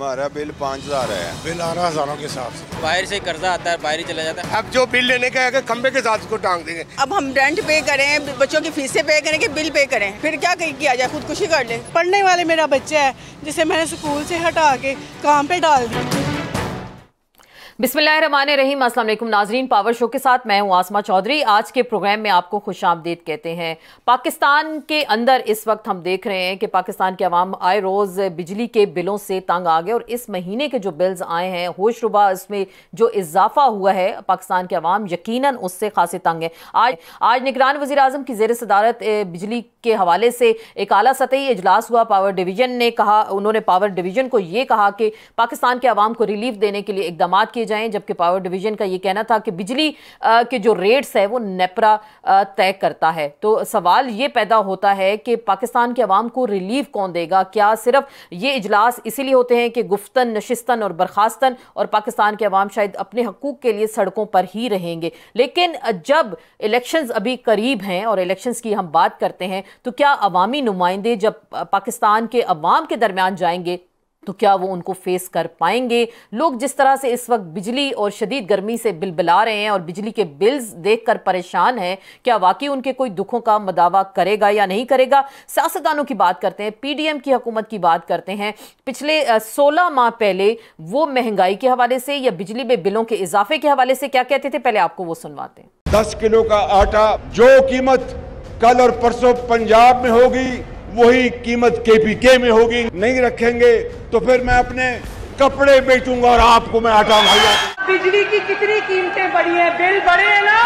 हमारा बिल 5,000 है। बिल आ रहा हज़ारों के हिसाब से। बाहर से कर्जा आता है, बाहर ही चला जाता है। अब जो बिल लेने का है खंबे के साथ उसको टांग देंगे। अब हम रेंट पे करें, बच्चों की फीसें पे करें कि बिल पे करें, फिर क्या किया जाए, खुदकुशी कर ले। पढ़ने वाले मेरा बच्चा है जिसे मैंने स्कूल से हटा के काम पे डाल दिया। बिस्मिल्लाहिर्रहमानिर्रहीम। अस्सलाम वालेकुम नाजरीन, पावर शो के साथ मैं हूं आसमा चौधरी। आज के प्रोग्राम में आपको खुशामदीद कहते हैं। पाकिस्तान के अंदर इस वक्त हम देख रहे हैं कि पाकिस्तान के अवाम आए रोज़ बिजली के बिलों से तंग आ गए और इस महीने के जो बिल्स आए हैं होशरुबा उसमें जो इजाफा हुआ है पाकिस्तान के अवाम यकीनन उससे खासे तंग है। आज निगरान वज़ीर आज़म की ज़ेर सदारत बिजली के हवाले से एक आला सतही इजलास हुआ। पावर डिवीजन ने कहा, उन्होंने पावर डिवीजन को ये कहा कि पाकिस्तान के अवाम को रिलीफ देने के लिए इकदाम किए जाएं, जबकि पावर डिवीजन का ये कहना था कि बिजली के जो रेट्स है वो नेपरा तय करता है। तो सवाल ये पैदा होता है कि पाकिस्तान के अवाम को रिलीफ कौन देगा? क्या सिर्फ ये इजलास इसीलिए होते हैं कि गुफ्तन नशिस्तन और बर्खास्तन और पाकिस्तान के अवाम शायद अपने हकूक के लिए सड़कों पर ही रहेंगे? लेकिन जब इलेक्शंस अभी करीब हैं और इलेक्शंस की हम बात करते हैं तो क्या अवामी नुमाइंदे जब पाकिस्तान के अवाम के दरमियान जाएंगे तो क्या वो उनको फेस कर पाएंगे? लोग जिस तरह से इस वक्त बिजली और शदीद गर्मी से बिलबिला रहे हैं और बिजली के बिल्स देखकर परेशान हैं, क्या वाकई उनके कोई दुखों का मदावा करेगा या नहीं करेगा? सियासतदानों की बात करते हैं, पीडीएम की हुकूमत की बात करते हैं। पिछले 16 माह पहले वो महंगाई के हवाले से या बिजली में बिलों के इजाफे के हवाले से क्या कहते थे, पहले आपको वो सुनवाते हैं। 10 किलो का आटा जो कीमत कल और परसों पंजाब में होगी वही कीमत केपीके में होगी। नहीं रखेंगे तो फिर मैं अपने कपड़े बेचूंगा और आपको मैं आटा मुहैया। बिजली की कितनी कीमतें बढ़ी हैं, बिल बढ़े हैं ना।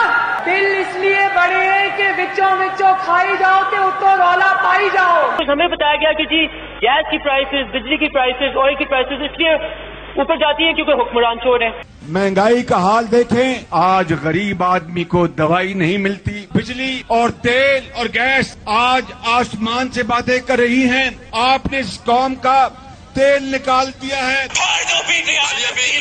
बिल इसलिए बढ़े हैं कि विचों खाई जाओ के उतो रौला पाई जाओ। तो हमें बताया गया कि जी गैस की प्राइसेस, बिजली की प्राइसेस, ऑयल की प्राइसेस इसलिए ऊपर जाती है क्योंकि हुक्मरान चोर हैं। महंगाई का हाल देखें, आज गरीब आदमी को दवाई नहीं मिलती। बिजली और तेल और गैस आज आसमान से बातें कर रही हैं। आपने इस कौम का तेल निकाल दिया है।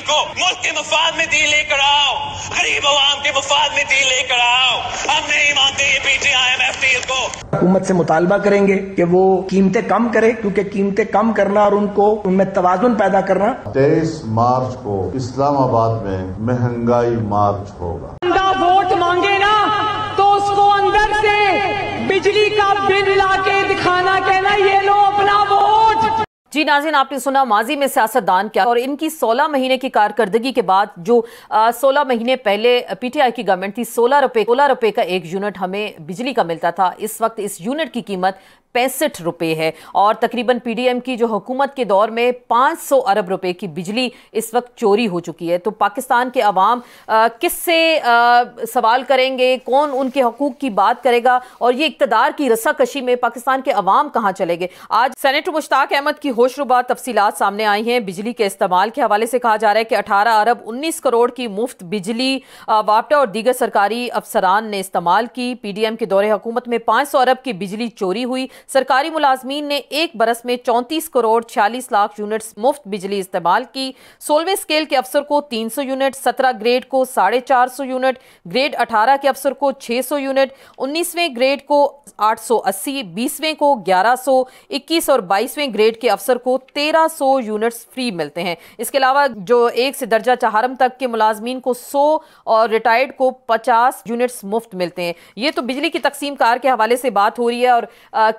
को मुल्क के मफाद में दी लेकर आओ, गरीब अवाम के मफाद में दी लेकर आओ। हम नहीं मानते ये PTIMF डील को। हुकूमत से मुतालबा करेंगे कि वो कीमतें कम करे, क्योंकि कीमतें कम करना और उनमें तवाजुन पैदा करना। 23 मार्च को इस्लामाबाद में महंगाई मार्च होगा। वोट मांगे ना तो उसको अंदर से बिजली का बिल लाके दिखाना, कहना ये लो अपना वोट। जी नाज़रीन, आपने सुना माजी में सियासतदान क्या और इनकी 16 महीने की कारकर्दगी के बाद जो 16 महीने पहले पीटीआई की गवर्नमेंट थी, 16 रुपए का एक यूनिट हमें बिजली का मिलता था। इस वक्त इस यूनिट की कीमत 65 रुपए है और तकरीबन पीडीएम की जो हुकूमत के दौर में 500 अरब रुपए की बिजली इस वक्त चोरी हो चुकी है। तो पाकिस्तान के अवाम किससे सवाल करेंगे, कौन उनके हकूक की बात करेगा और ये इक्तदार की रस्साकशी में पाकिस्तान के अवाम कहाँ चले गए? आज सेनेटर मुश्ताक अहमद की होशरुबा तफसीलात सामने आई हैं। बिजली के इस्तेमाल के हवाले से कहा जा रहा है कि 18 अरब 19 करोड़ की मुफ्त बिजली वापटा और दीगर सरकारी अफसरान ने इस्तेमाल की। पीडीएम के दौरे हुकूमत में 500 अरब की बिजली चोरी हुई। सरकारी मुलाजमीन ने एक बरस में 34 करोड़ 46 लाख यूनिट्स मुफ्त बिजली इस्तेमाल की। 16वें स्केल के अफसर को 300 यूनिट, 17 ग्रेड को 450 यूनिट, ग्रेड 18 के अफसर को 600 यूनिट, 19वें ग्रेड को 880, 20वें को 1100, 21 और 22वें ग्रेड के अफसर को 1300 यूनिट्स फ्री मिलते हैं। इसके अलावा जो 1 से दर्जा चहारम तक के मुलाजमीन को 100 और रिटायर्ड को 50 यूनिट्स मुफ्त मिलते हैं। ये तो बिजली की तकसीम कार के हवाले से बात हो रही है और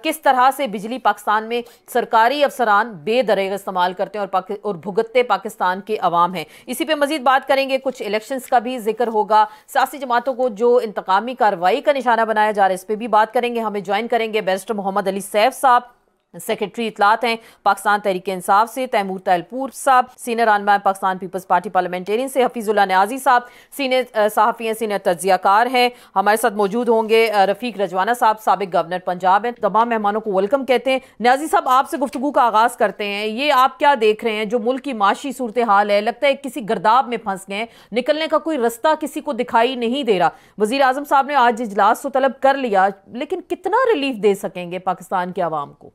किस तरह से बिजली पाकिस्तान में सरकारी अफसरान बेदरेग इस्तेमाल करते हैं और भुगतते पाकिस्तान के अवाम हैं। इसी पे मजीद बात करेंगे। कुछ इलेक्शंस का भी जिक्र होगा, सियासी जमातों को जो इंतकामी कार्रवाई का निशाना बनाया जा रहा है इस पे भी बात करेंगे। हमें ज्वाइन करेंगे बैरिस्टर मोहम्मद अली सैफ साहब, सेक्रेटरी इतलात हैं पाकिस्तान तहरीक इंसाफ से, तैमूर तैलपुर साहब सीनियर रहनुमा पाकिस्तान पीपल्स पार्टी पार्लियामेंटेरियन से, हफीजुल्लाह न्याजी साहब सीनियर सहाफ़ी हैं, सीनियर तज्जियाकार हैं। हमारे साथ मौजूद होंगे रफ़ीक रजवाना साहब, साबिक गवर्नर पंजाब हैं। तमाम मेहमानों को वेलकम कहते हैं। न्याजी साहब, आपसे गुफ्तगू का आगाज़ करते हैं। ये आप क्या देख रहे हैं जो मुल्क की माशी सूरत हाल है? लगता है किसी गर्दाब में फंस गए, निकलने का कोई रास्ता किसी को दिखाई नहीं दे रहा। वज़ीर आज़म साहब ने आज इजलास तो तलब कर लिया, लेकिन कितना रिलीफ दे सकेंगे पाकिस्तान के अवाम को?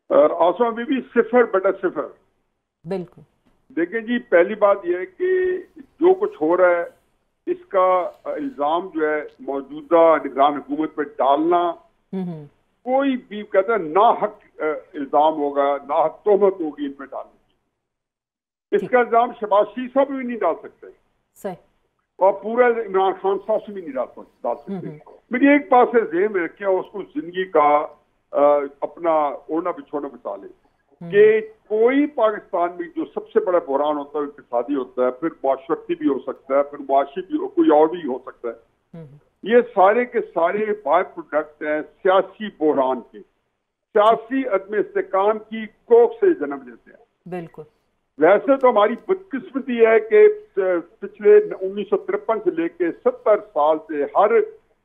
आसमा बीबी 0/0। बिल्कुल। देखें जी, पहली बात यह है कि जो कुछ हो रहा है इसका इल्जाम जो है मौजूदा निगरान हुकूमत पर डालना कोई भी कहते हैं ना हक इल्जाम होगा, ना हक तोहमत होगी इन पे डालने की। इसका इल्जाम शहबाज शरीफ साहब भी नहीं डाल सकते सही, और पूरा इमरान खान साहब से भी नहीं डाल सकते। मेरी एक बात से ज़हन में रखे, उसको जिंदगी का अपना ओढ़ना बिछोना बचा ले कि कोई पाकिस्तान में जो सबसे बड़ा बहरान होता है इक़्तिसादी होता है, फिर माशरती भी हो सकता है, फिर मुआशी भी, कोई और भी हो सकता है। ये सारे के सारे बाय प्रोडक्ट हैं सियासी बहरान के, सियासी अदम इस्तेकाम की कोख से जन्म लेते हैं। बिल्कुल। वैसे तो हमारी बदकिस्मती है कि पिछले 1953 से लेके 70 साल से हर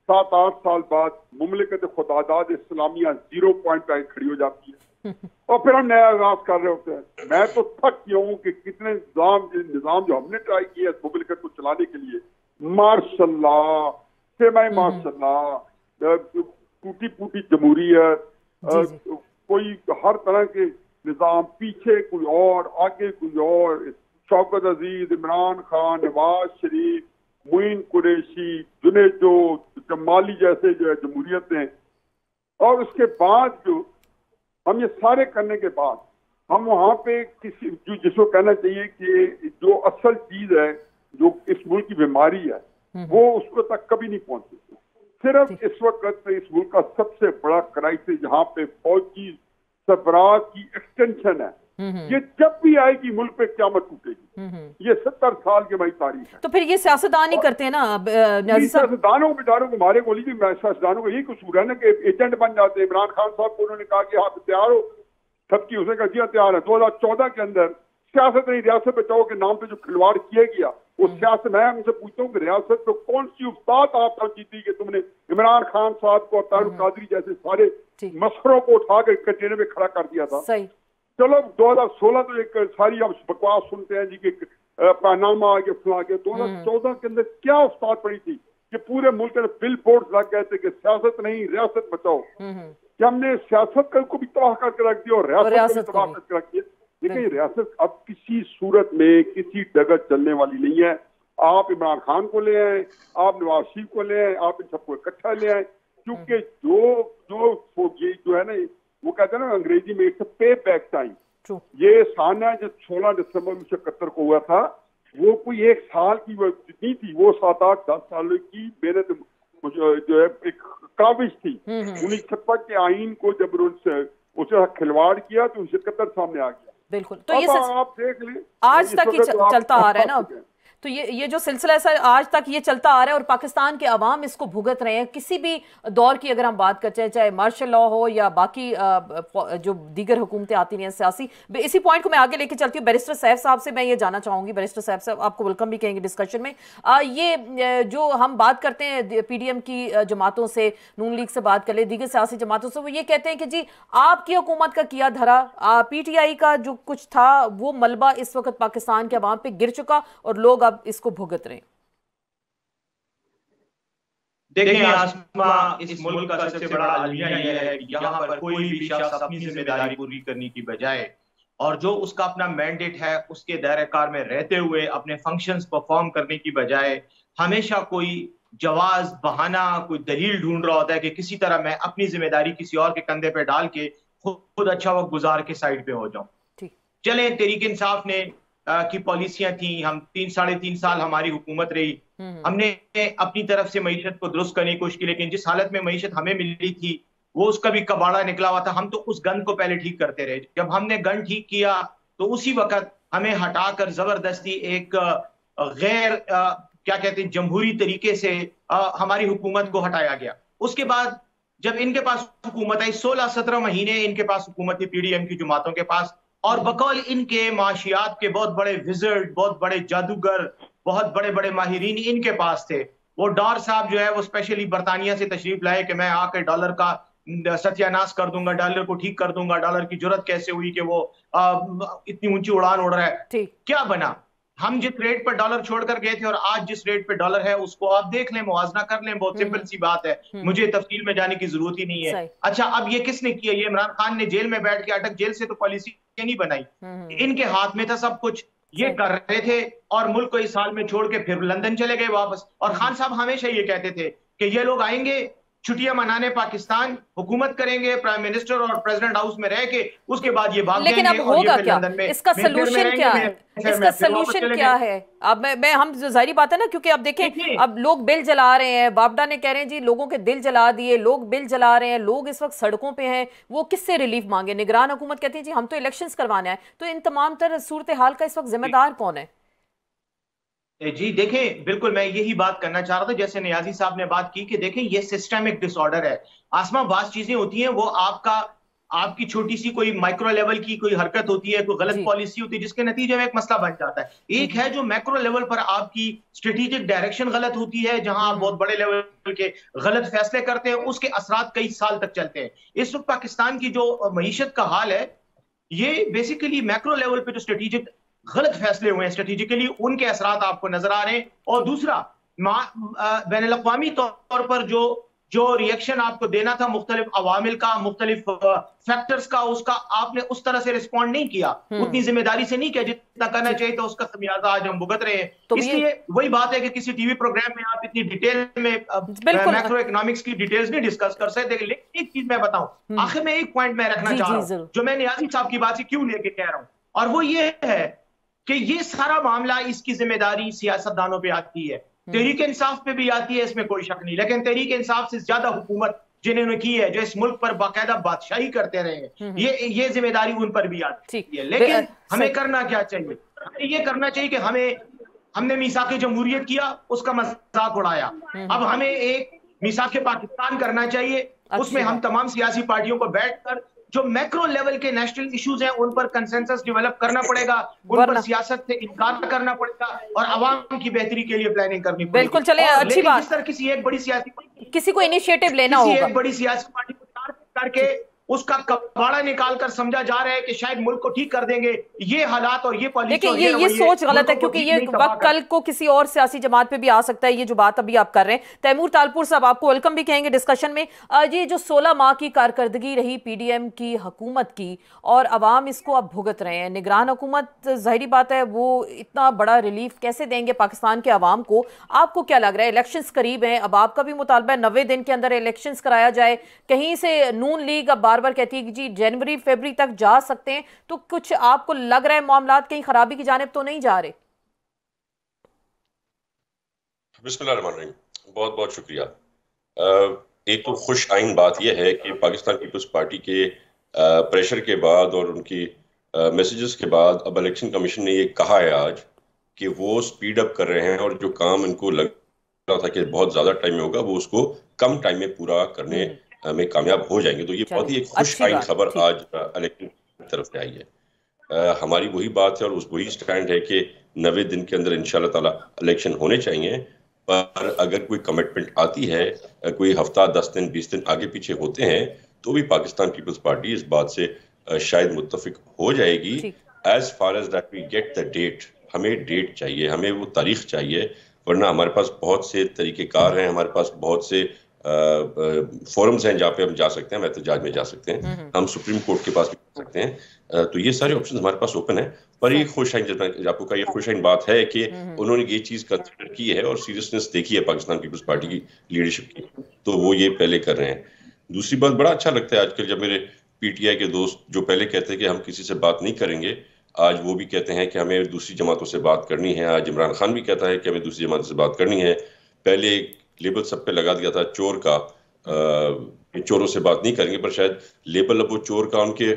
7-8 साल बाद मुमलिकत खुदादाद इस्लामिया 0 पॉइंट पे खड़ी हो जाती है और फिर हम नया आगाज कर रहे होते हैं। मैं तो थक गया हूँ कि कितने निज़ाम जो हमने ट्राई किया इस मुमलिकत को चलाने के लिए, माशाल्लाह से माशाल्लाह टूटी फूटी जमहूरियत, कोई हर तरह के निज़ाम, पीछे कोई और आगे कोई और, शौकत अजीज, इमरान खान, नवाज शरीफ, मुइन कुरैशी, जुनेजो, जमाली जैसे जो है जमहूरियतें, और उसके बाद जो हम ये सारे करने के बाद हम वहाँ पे किसी जिसको कहना चाहिए कि जो असल चीज है, जो इस मुल्क की बीमारी है, वो उसको तक कभी नहीं पहुंची। सिर्फ इस वक्त इस मुल्क का सबसे बड़ा क्राइसिस जहाँ पे फौजी सरबराह की एक्सटेंशन है, ये जब भी आएगी मुल्क पे क़यामत टूटेगी। ये 70 साल की हमारी तारीख है। तो फिर ये सियासतदान ही करते हैं ना सियासतदानों बेचारों को, हमारे को सियासतदानों को यही कसूर है ना कि एजेंट बन जाते हैं। इमरान खान साहब को उन्होंने कहा कि आप तैयार हो सबकी, उसने कहा जी तैयार है। 2014 के अंदर सियासत नहीं रियासत बचाओ के नाम पे जो खिलवाड़ किया गया, वो सियासत, मैं उनसे पूछता हूँ कि रियासत तो कौन सी उस्ताद आप जीती कि तुमने इमरान खान साहब को, तारुक कादरी जैसे सारे मसखरों को उठाकर कचेरे में खड़ा कर दिया था। सही। चलो 2016 तो एक सारी आप बकवास सुनते हैं जी कि पहनामा आगे फुला के, 2014 के अंदर क्या उस्ताद पड़ी थी कि पूरे मुल्क में बिल बोर्ड लग गए थे कि सियासत नहीं रियासत बचाओ, कि हमने सियासत को भी तबाह करके रख दिया और रियासत को भी तबाह करके रख दिया। लेकिन रियासत अब किसी सूरत में किसी डगर चलने वाली नहीं है। आप इमरान खान को ले आए, आप नवाज शरीफ को ले आए, आप इन सबको इकट्ठा ले आए, क्योंकि जो है ना, वो कहते हैं ना अंग्रेजी में इट्स पे बैक टाइम। ये साना जो 16 दिसंबर 1971 को हुआ था, वो कोई एक साल की नहीं थी, वो 7-8-10 साल की मेहनत जो है एक काविश थी। 1970 के आइन को जब उसे खिलवाड़ किया तो 1971 सामने आ गया। बिल्कुल। तो ये आप देख लें आज तक ही चलता आ रहा है ना, तो ये जो सिलसिला है आज तक ये चलता आ रहा है और पाकिस्तान के अवाम इसको भुगत रहे हैं। किसी भी दौर की अगर हम बात करते हैं, चाहे मार्शल लॉ हो या बाकी जो दीगर हुकूमतें आती हैं सियासी, इसी पॉइंट को मैं आगे लेके चलती हूँ। बैरिस्टर सैफ साहब से मैं ये जानना चाहूंगी, बैरिस्टर सैफ साहब आपको वेलकम भी कहेंगे डिस्कशन में। ये जो हम बात करते हैं PDM की जमातों से, नून लीग से बात कर ले, दीगर सियासी जमातों से, वो ये कहते हैं कि जी आपकी हुकूमत का किया धरा, PTI का जो कुछ था वो मलबा इस वक्त पाकिस्तान के अवाम पे गिर चुका और लोग इसको भुगत रहे। देखिए आसमा, इस मुल्क का सबसे बड़ा अलमिया यह है कि यहाँ पर कोई भी शख्स अपनी जिम्मेदारी पूरी करने की बजाय और जो उसका अपना मैंडेट है उसके दायरे कार में रहते हुए अपने फंक्शंस परफॉर्म करने की बजाय हमेशा कोई जवाज, बहाना, कोई दलील ढूंढ रहा होता है कि किसी तरह मैं अपनी जिम्मेदारी किसी और के कंधे पे डाल के खुद अच्छा वक्त गुजार के साइड पे हो जाऊं। चले तहरीक इंसाफ ने की पॉलिसियां थी, हम 3-3.5 साल हमारी हुकूमत रही, हमने अपनी तरफ से मईशत को दुरुस्त करने की कोशिश की, लेकिन जिस हालत में मईशत हमें मिल रही थी वो उसका भी कबाड़ा निकला हुआ था। हम तो उस गन को पहले ठीक करते रहे। जब हमने गन ठीक किया तो उसी वक्त हमें हटाकर जबरदस्ती एक गैर क्या कहते हैं जमहूरी तरीके से हमारी हुकूमत को हटाया गया। उसके बाद जब इनके पास हुकूमत आई, 16-17 महीने इनके पास हुकूमत थी PDM की जमातों के पास, और बकौल इनके माशियात के बहुत बड़े विजर्ड, बहुत बड़े जादूगर, बहुत बड़े बड़े माहिरीन इनके पास थे। वो डॉर साहब जो है वो स्पेशली बरतानिया से तशरीफ लाए कि मैं आकर डॉलर का सत्यानाश कर दूंगा, डॉलर को ठीक कर दूंगा, डॉलर की जरूरत कैसे हुई कि वो इतनी ऊंची उड़ान उड़ रहा है। क्या बना? हम जिस रेट पर डॉलर छोड़कर गए थे और आज जिस रेट पे डॉलर है उसको आप देख लें, मुआवजा कर लें। बहुत सिंपल सी बात है, मुझे तफसील में जाने की जरूरत ही नहीं है। अच्छा, अब ये किसने किया? ये इमरान खान ने जेल में बैठ के, अटक जेल से तो पॉलिसी नहीं बनाई, इनके हाथ में था सब कुछ। ये कर रहे थे और मुल्क को इस हाल में छोड़ के फिर लंदन चले गए वापस। और खान साहब हमेशा ये कहते थे कि ये लोग आएंगे छुट्टियां मनाने पाकिस्तान हुकूमत करेंगे, प्राइम मिनिस्टर और प्रेसिडेंट हाउस में रह के, उसके बाद ये भाग लेकिन जाएंगे अब होगा और क्या? इसका सोल्यूशन क्या है? इसका सोल्यूशन क्या है? अब मैं हम जाहिर बात है ना, क्योंकि अब देखें अब लोग बिल जला रहे हैं, बापडा ने कह रहे हैं जी लोगों के दिल जला दिए, लोग बिल जला रहे हैं, लोग इस वक्त सड़कों पे हैं, वो किससे रिलीफ मांगे? निगरान हुकूमत कहती है जी हम तो इलेक्शंस करवाने आए। तो इन तमाम तरह सूरत हाल का इस वक्त जिम्मेदार कौन है? जी देखें, बिल्कुल मैं यही बात करना चाह रहा था, जैसे नियाजी साहब ने बात की कि देखें ये सिस्टमिक डिसऑर्डर है। आसमां बात चीजें होती हैं, वो आपकी छोटी सी कोई माइक्रो लेवल की कोई हरकत होती है, कोई गलत पॉलिसी होती है, जिसके नतीजे में एक मसला बन जाता है। एक है जो मैक्रो लेवल पर आपकी स्ट्रेटेजिक डायरेक्शन गलत होती है, जहां आप बहुत बड़े लेवल के गलत फैसले करते हैं, उसके असरात कई साल तक चलते हैं। इस वक्त पाकिस्तान की जो मईशत का हाल है, ये बेसिकली मैक्रो लेवल पे जो स्ट्रेटेजिक गलत फैसले हुए हैं स्ट्रेटेजिकली, उनके असरात आपको नजर आ रहे हैं। और दूसरा, बैनुल अक़वामी तौर पर जो रिएक्शन आपको देना था मुख्तलिफ अवामिल का, मुख्तलिफ फैक्टर्स का, उसका आपने उस तरह से रिस्पॉन्ड नहीं किया, उतनी जिम्मेदारी से नहीं किया जितना करना चाहिए था। उसका खमियाजा आज हम भुगत रहे हैं। तो इसलिए वही बात है कि किसी टीवी प्रोग्राम में आप इतनी डिटेल में मैक्रो इकोनॉमिक्स की डिटेल्स नहीं डिस्कस कर सकते। लेकिन एक चीज मैं बताऊं, आखिर में एक पॉइंट मैं रखना चाह रहा हूं, जो मैं नियाजी साहब की बात से क्यों लेके कह रहा हूं, और वो ये है कि ये सारा मामला, इसकी जिम्मेदारी सियासतदानों पे आती है, तहरीक इंसाफ पे भी आती है, इसमें कोई शक नहीं। लेकिन तहरीक इंसाफ से ज्यादा हुकूमत जिन्होंने की है, जो इस मुल्क पर बाकायदा बादशाही करते रहे हैं, ये जिम्मेदारी उन पर भी आती है। लेकिन हमें करना क्या चाहिए? हमें ये करना चाहिए कि हमने मीसाक जमहूरियत किया, उसका मजाक उड़ाया। अब हमें एक मीसाक पाकिस्तान करना चाहिए, उसमें हम तमाम सियासी पार्टियों को बैठकर जो मैक्रो लेवल के नेशनल इश्यूज हैं उन पर कंसेंसस डेवलप करना पड़ेगा, उन पर सियासत से इनकार करना पड़ेगा और आवाम की बेहतरी के लिए प्लानिंग करनी पड़ेगी। बिल्कुल, चले अच्छी बात। इस तरह किसी एक बड़ी सियासी किसी को इनिशिएटिव लेना होगा, एक बड़ी सियासी पार्टी को टारगेट करके उसका कबाड़ा निकालकर समझा जा रहा है कि शायद मुल्क को ठीक कर देंगे। ये हालात और ये पॉलिसी, देखिए ये सोच गलत है, क्योंकि ये वक्त कल को किसी और सियासी जमात पे भी आ सकता है। ये जो बात अभी आप कर रहे हैं, तैमूर तालपुर साहब आपको वेलकम भी कहेंगे डिस्कशन में। ये जो 16 माह की कारकर्दगी रही पीडीएम की हुकूमत की, और अवाम इसको अब भुगत रहे हैं। निगरान हुकूमत जाहिर बात है वो इतना बड़ा रिलीफ कैसे देंगे पाकिस्तान के अवाम को? आपको क्या लग रहा है? इलेक्शंस करीब हैं, अब आपका भी मुतालबा है 90 दिन के अंदर इलेक्शंस कराया जाए। कहीं से नून लीग अब बार बार कहती है कि जी जनवरी फरवरी तक जा सकते हैं, तो कुछ आपको लग रहा है मामलात कहीं खराबी की जानिब तो नहीं जा रहे? बिस्मिल्लाहिर्रहमानिर्रहीम, बहुत बहुत शुक्रिया। एक तो खुश आइन बात यह है कि पाकिस्तान पीपल्स पार्टी के प्रेशर के बाद और उनकी मैसेजेस के बाद अब इलेक्शन कमीशन ने ये कहा है आज कि वो स्पीड अप कर रहे हैं, और जो काम इनको लग रहा था कि बहुत ज्यादा टाइम में होगा, वो उसको कम टाइम में पूरा करने में कामयाब हो जाएंगे। तो ये बहुत ही एक खुश आइन खबर आज इलेक्शन की तरफ से आई है। हमारी वही बात है और वही स्टैंड है कि 90 दिन के अंदर इंशाल्लाह ताला इलेक्शन होने चाहिए। पर अगर कोई कमिटमेंट आती है, कोई हफ्ता 10 दिन 20 दिन आगे पीछे होते हैं, तो भी पाकिस्तान पीपल्स पार्टी इस बात से शायद मुत्तफिक हो जाएगी। As far as that we get the date, हमें डेट चाहिए, हमें वो तारीख चाहिए, वरना हमारे पास बहुत से तरीक़ेकार हैं, हमारे पास बहुत से फोरम्स हैं जहाँ पे हम जा सकते हैं, एहतजाज में जा सकते हैं, हम सुप्रीम कोर्ट के पास भी जा सकते हैं। तो ये सारे ऑप्शन हमारे पास ओपन है। पर ये खुशाइन, आपको का ये खुशाइन बात है कि उन्होंने ये चीज कंसिडर की है और सीरियसनेस देखी है पाकिस्तान पीपल्स पार्टी की लीडरशिप की, तो वो ये पहले कर रहे हैं। दूसरी बात, बड़ा अच्छा लगता है आजकल जब मेरे पीटीआई के दोस्त जो पहले कहते हैं कि हम किसी से बात नहीं करेंगे, आज वो भी कहते हैं कि हमें दूसरी जमातों से बात करनी है। आज इमरान खान भी कहता है कि हमें दूसरी जमातों से बात करनी है। पहले लेबल सब पे लगा दिया था चोर का, चोरों से बात नहीं करेंगे, पर शायद लेबल अब वो चोर का उनके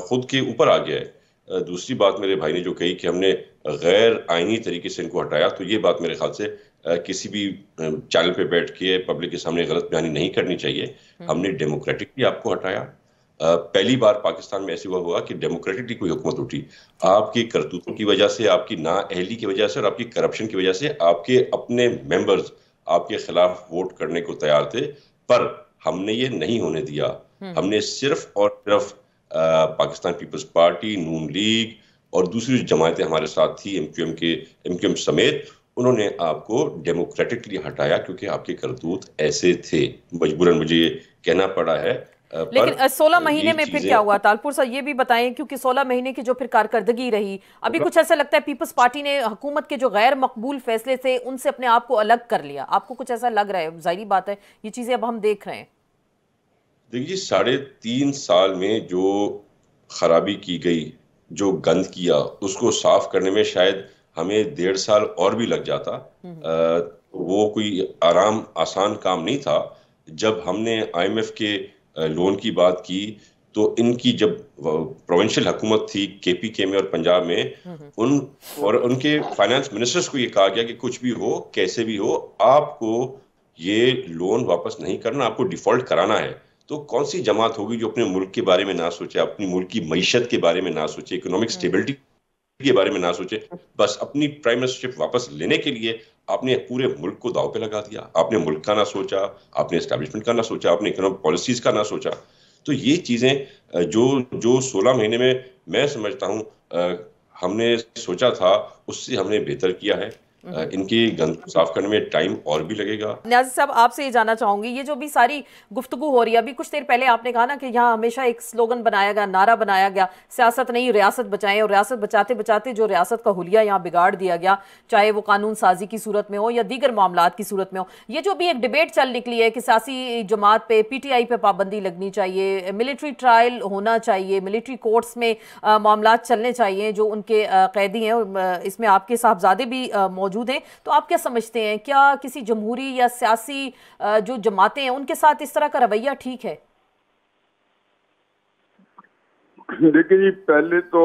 खुद के ऊपर आ गया है। दूसरी बात मेरे भाई ने जो कही कि हमने गैर आईनी तरीके से इनको हटाया, तो ये बात मेरे ख्याल से किसी भी चैनल पे बैठ के पब्लिक के सामने गलत बयानी नहीं करनी चाहिए। हमने डेमोक्रेटिकली आपको हटाया। पहली बार पाकिस्तान में ऐसे हुआ कि डेमोक्रेटिकली कोई हुकूमत उठी, आपकी करतूतों की वजह से, आपकी नाअहली की वजह से और आपकी करप्शन की वजह से आपके अपने मेंबर्स आपके खिलाफ वोट करने को तैयार थे, पर हमने ये नहीं होने दिया। हमने सिर्फ और सिर्फ पाकिस्तान पीपल्स पार्टी, नून लीग और दूसरी जमातें हमारे साथ थी, एमक्यूएम समेत, उन्होंने आपको डेमोक्रेटिकली हटाया क्योंकि आपके करतूत ऐसे थे। मजबूरन मुझे ये कहना पड़ा है लेकिन 16 महीने में फिर क्या हुआ तालपुर साहब, ये भी बताएं, क्योंकि 16 महीने की जो फिर कारकर्दगी रही, अभी कुछ ऐसा लगता है पीपल्स पार्टी ने हुकूमत के जो गैर मकबूल फैसले थे उनसे अपने आप को अलग कर लिया, आपको कुछ ऐसा लग रहा है? जाहिर बात है ये चीजें अब हम देख रहे हैं। देखिए 3.5 साल में जो खराबी की गई, जो गंद किया, उसको साफ करने में शायद हमें 1.5 साल और भी लग जाता। वो कोई आसान काम नहीं था। जब हमने IMF के लोन की बात की तो इनकी जब प्रोविंशियल हुकूमत थी KPK में और पंजाब में, उनके फाइनेंस मिनिस्टर्स को ये कहा गया कि कुछ भी हो, कैसे भी हो, आपको ये लोन वापस नहीं करना, आपको डिफॉल्ट कराना है। तो कौन सी जमात होगी जो अपने मुल्क के बारे में ना सोचे, अपनी मुल्क की मईशत के बारे में ना सोचे, इकोनॉमिक स्टेबिलिटी के बारे में ना सोचे, बस अपनी प्राइम मिनिस्टरशिप वापस लेने के लिए आपने पूरे मुल्क को दांव पे लगा दिया। आपने मुल्क का ना सोचा, आपने एस्टैब्लिशमेंट का ना सोचा, आपने इकोनॉमिक पॉलिसीज का ना सोचा। तो ये चीजें जो 16 महीने में मैं समझता हूँ हमने सोचा था, उससे हमने बेहतर किया है। इनकी गंद साफ करने में टाइम और भी लगेगा। न्याज़ी साहब, आपसे ये जानना चाहूंगी, ये जो भी सारी गुफ्तगू हो रही है, अभी कुछ देर पहले आपने कहा ना कि यहाँ हमेशा एक स्लोगन बनाया गया, नारा बनाया गया, सियासत नहीं रियासत बचाएं, और रियासत बचाते बचाते जो रियासत का हुलिया यहाँ बिगाड़ दिया गया, चाहे वो कानून साजी की सूरत में हो या दीगर मामलात की सूरत में हो। ये जो भी एक डिबेट चल निकली है कि सियासी जमात पे, PTI पे पाबंदी लगनी चाहिए, मिलिट्री ट्रायल होना चाहिए, मिलिट्री कोर्ट्स में मामलात चलने चाहिए जो उनके कैदी हैं, इसमें आपके साहबजादे भी मौजूद हैं, तो आप क्या समझते हैं, क्या किसी जमहूरी या सियासी जो जमातें हैं उनके साथ इस तरह का रवैया ठीक है? देखिए जी, पहले तो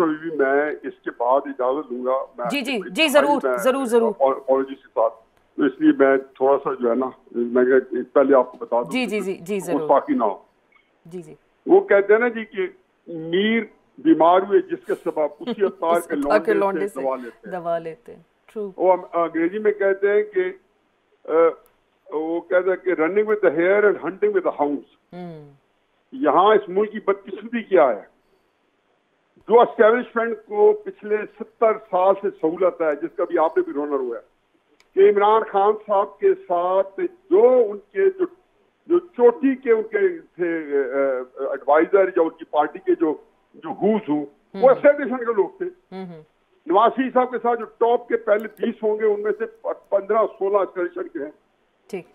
भी मैं इसके बाद इजाजत दूंगा। जी जरूर अपॉलॉजी के साथ, तो इसलिए मैं थोड़ा सा जो है ना, मैं पहले आपको बता दूं जी जरूर, ताकि ना हो। जी वो कहते हैं ना जी कि मीर बीमार हुए जिसके सबब उसी अवतार के लौंडे से दवा लेते हैं। ट्रू। वो अंग्रेजी में कहते हैं कि वो कहते हैं कि running with the hare and hunting with the hounds. यहाँ इस मुल्क की बदकिस्मती क्या है, जो एस्टेब्लिशमेंट को पिछले 70 साल से सहूलत है, जिसका भी आपने भी रोनर हुआ है, कि इमरान खान साहब के साथ जो उनके जो चोटी के उनके थे एडवाइजर या उनकी पार्टी के जो वो एस्टेब्लिशमेंट के लोग थे। नवाज शरीफ साहब के साथ जो टॉप के पहले 20 होंगे, उनमें से 15-16 एस्टेब्लिशमेंट के हैं। ठीक।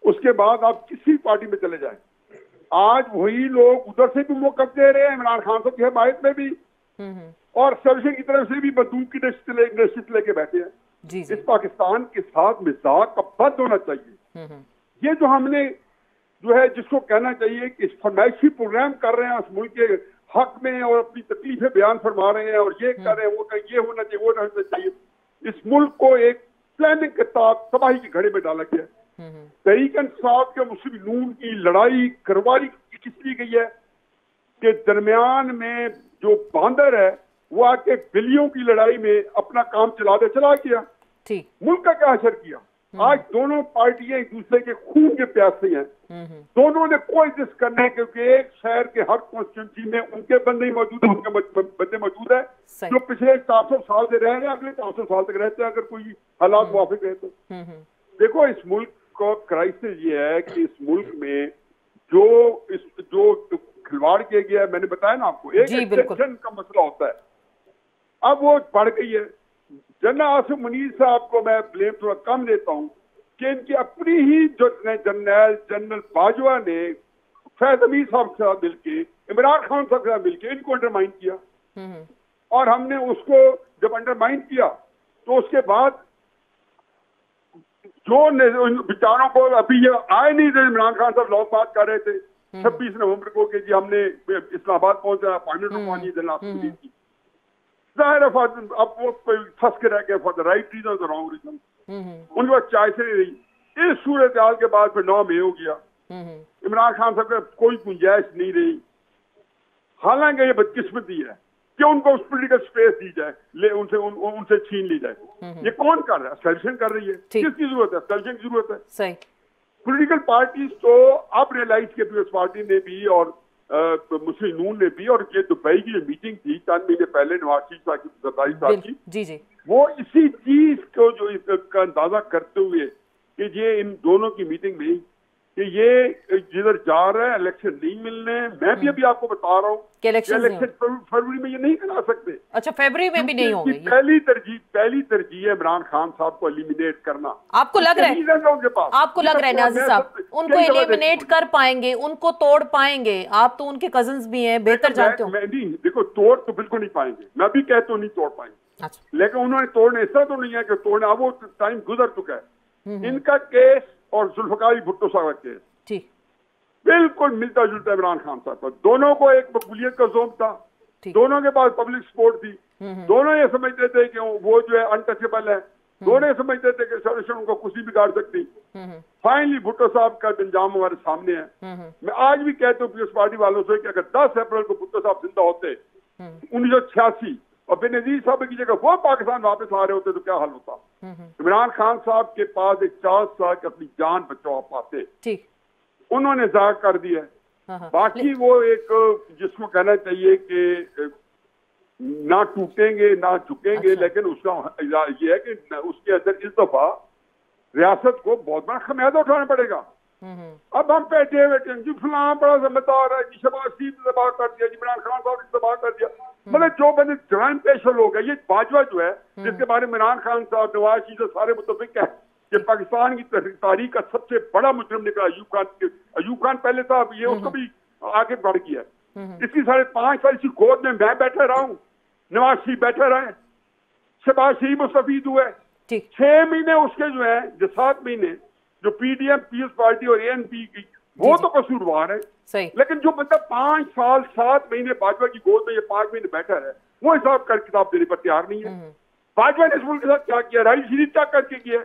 उसके बाद आप किसी पार्टी में चले जाएं, आज वही लोग उधर से भी मौकफ दे रहे हैं, इमरान खान साहब की हिमायत में भी, और एस्टेब्लिशमेंट की तरफ से भी बंदूक की नशित लेके बैठे हैं। इस पाकिस्तान के साथ मिजाज का बंद होना चाहिए। ये जो हमने जो है, जिसको कहना चाहिए कि फरमाइशी प्रोग्राम कर रहे हैं उस मुल्क के हक में और अपनी तकलीफें बयान फरमा रहे हैं और ये कर रहे हैं, वो कर, ये होना चाहिए, वो होना चाहिए। इस मुल्क को एक प्लानिंग के साथ तबाही के घड़े में डाला गया। तहरीक इंसाफ के मुस्लिम नून की लड़ाई करवाई किस लिए गई है कि दरमियान में जो बांदर है वो आके बिल्लियों की लड़ाई में अपना काम चला गया। ठीक। मुल्क का क्या असर किया? आज दोनों पार्टियां एक दूसरे के खून के प्यासे हैं। दोनों ने कोएग्जिस्ट करना है, क्योंकि एक शहर के हर कॉन्स्टिट्यूंसी में उनके बंदे मौजूद है, उनके बंदे मौजूद है जो पिछले 400 साल से रह रहे हैं, अगले 400 साल तक रहते हैं, अगर कोई हालात मुवाफिक रहे तो। देखो, इस मुल्क का क्राइसिस ये है कि इस मुल्क में जो खिलवाड़ किया गया है, मैंने बताया ना आपको, एक एक्सटेंशन का मसला होता है, अब वो बढ़ गई है। जनरल आसिफ मुनीर साहब को मैं ब्लेम थोड़ा कम देता हूँ कि इनकी अपनी ही जो जनरल बाजवा ने फैज अमीर साहब के साथ मिलके, इमरान खान साहब के साथ मिलके इनको अंडरमाइन किया, और हमने उसको जब अंडरमाइन किया तो उसके बाद जो बेचारों को अभी ये आए नहीं थे, इमरान खान साहब लॉक बात कर रहे थे 26 नवंबर को कि जी हमने इस्लामाबाद पहुंचा, अपॉइंटमेंट रुकवानी है जनरल आसिफ मुनीर की। जाहिर है अब वो फंस के रह गए for the right reason, the wrong reason. उनके पास चॉइस नहीं रही। इस सूरत हाल के बाद फिर 9 मई हो गया, इमरान खान साहब का कोई गुंजाइश नहीं रही। हालांकि ये बदकिस्मती है कि उनको उस पोलिटिकल स्पेस दी जाए, उनसे छीन ली जाए। ये कौन कर रहा है? एस्टेब्लिशमेंट कर रही है। किसकी जरूरत है? एस्टेब्लिशमेंट की जरूरत है। सही। पोलिटिकल पार्टीज तो अब रियलाइज की, पीपल्स पार्टी ने भी और मुस्लिम नून ने भी, और ये दुबई की जो मीटिंग थी चंद महीने पहले नवाज शरीफ साहब की, जरदारी साहब की, वो इसी चीज को जो इसका अंदाजा करते हुए कि ये इन दोनों की मीटिंग में कि ये जिधर जा रहा है इलेक्शन नहीं मिलने। मैं भी अभी आपको बता रहा हूँ कि इलेक्शन फरवरी में ये नहीं करा सकते। अच्छा, फरवरी में भी नहीं होंगे। पहली तरजीह है इमरान खान साहब को एलिमिनेट करना। आपको लग रहा है, आपको लग रहा है नाज़िर साहब उनको एलिमिनेट कर पाएंगे, उनको तोड़ पाएंगे? आप तो उनके कजन्स भी हैं, बेहतर जानते हो। मैं नहीं, देखो तोड़ तो बिल्कुल नहीं पाएंगे, मैं भी कहता हूँ नहीं तोड़ पाएंगे। लेकिन उन्होंने तोड़ने ऐसा तो नहीं है कि तोड़ना, वो टाइम गुजर चुका है। इनका केस और जुल्फकार भुट्टो साहब का केस ठीक बिल्कुल मिलता जुलता इमरान खान साहब का। दोनों को एक मकबूलियत का जोम था, दोनों के पास पब्लिक सपोर्ट थी, दोनों ये समझते थे कि वो जो है अनटचेबल है, दोनों ये समझते थे कि सर्वेक्षण उनको कुछ भी बिगाड़ सकती। फाइनली भुट्टो साहब का अंजाम हमारे सामने है। मैं आज भी कहता हूँ पीपल्स पार्टी वालों से कि अगर 10 अप्रैल को भुट्टो साहब जिंदा होते 1986 और बेनजीर साहब की जगह वो पाकिस्तान वापस आ रहे होते तो क्या हाल होता। इमरान खान साहब के पास एक 4 साल की अपनी जान बचा पाते, ठीक उन्होंने जाग कर दिया। बाकी वो एक जिसको कहना चाहिए कि ना टूटेंगे ना झुकेंगे। लेकिन उसका ये है कि उसके अंदर इस दफा रियासत को बहुत बड़ा खमियाजा उठाना पड़ेगा। अब हम बैठे बैठे जी फलां बड़ा जिम्मेदार है जी, शहबाज शरीफ ने तबाह कर दिया जी, इमरान खान साहब ने तबाह कर दिया। मतलब जो बंदे जराइम पेश लोग है, ये बाजवा जो है जिसके बारे में इमरान खान साहब नवाज शरीफ सारे मुतफिक है कि पाकिस्तान की तारीख का सबसे बड़ा मुजरिम निकला अयूब खान पहले था, ये उसको भी आगे बढ़ गया। इसकी 5.5 साल की गोद में मैं बैठे रहा हूँ, नवाज शरीफ बैठे रहे, शहबाज शरीफ मुस्तफीद हुए। 6 महीने उसके जो है, जो 7 महीने जो पीडीएम पीपल्स पार्टी और एएनपी की, वो तो कसूरवार है। लेकिन जो बंदा 5 साल 7 महीने बाजवा की गोद में ये 5 महीने बैठा है, वो हिसाब कर किताब देने पर तैयार नहीं है। बाजवा ने इस मुल्क के साथ क्या किया, राइल शरीफ क्या करके किया,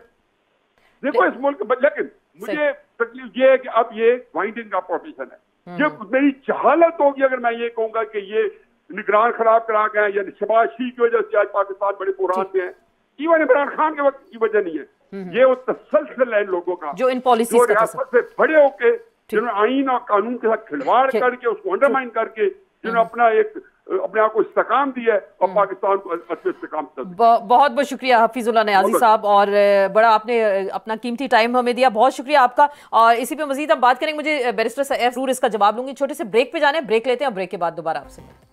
देखो इस मुल्क। लेकिन मुझे तकलीफ ये है कि अब ये वाइंडिंग का प्रोफेशन है। ये मेरी जहालत होगी अगर मैं ये कहूंगा कि ये निगरान खराब करा गए या शहबाज शरीफ की वजह से आज पाकिस्तान बड़े बुरान में है। इवन इमरान खान के वक्त की वजह नहीं है, ये वो तसलसल है लोगों का जो इन पॉलिसीज का से खड़े होके जिन्होंने आईन और कानून के साथ खिलवाड़ करके उसको अंडरमाइन करके जिन्होंने अपने आप को इस्तेकाम दिया है और पाकिस्तान को अच्छे इस्तेकाम। बहुत बहुत शुक्रिया हफीजुल्लाह नियाज़ी साहब, और बड़ा आपने अपना कीमती टाइम हमें दिया, बहुत शुक्रिया आपका। और इसी पे मजीद हम बात करेंगे। मुझे बैरिस्टर सैफ जरूर इसका जवाब लूंगी। छोटे से ब्रेक पे जाने, ब्रेक लेते हैं, ब्रेक के बाद दोबारा आपसे मिलते हैं।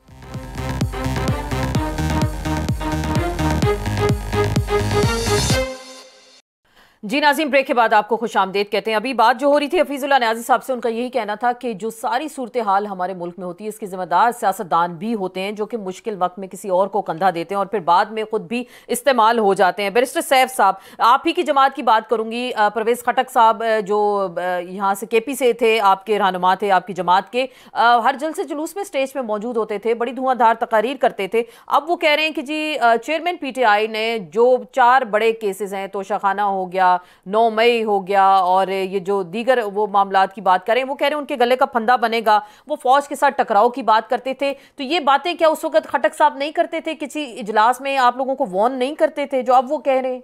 जी नाज़रीन, ब्रेक के बाद आपको खुश आमदेद कहते हैं। अभी बात जो हो रही थी हफीजुल्लाह नियाज़ी साहब से, उनका यही कहना था कि जो सारी सूरत हाल हमारे मुल्क में होती है इसके जिम्मेदार सियासतदान भी होते हैं जो कि मुश्किल वक्त में किसी और को कंधा देते हैं और फिर बाद में खुद भी इस्तेमाल हो जाते हैं। बैरिस्टर सैफ साहब, आप ही की जमात की बात करूंगी। परवेज खटक साहब जो यहाँ से केपी से थे, आपके रहनुमा थे आपकी जमात के, हर जलसे जुलूस में स्टेज पर मौजूद होते थे, बड़ी धुआंधार तकारीर करते थे। अब वो कह रहे हैं कि जी चेयरमैन PTI ने जो 4 बड़े केसेस हैं, तोशाखाना हो गया, 9 मई हो गया और ये जो दीगर वो मामलात की बात करें, वो कह रहे हैं उनके गले का फंदा बनेगा। वो फौज के साथ टकराव की बात करते थे, तो ये बातें क्या उस वक्त खटक साहब नहीं करते थे? किसी इजलास में आप लोगों को वार्न नहीं करते थे जो अब वो कह रहे हैं?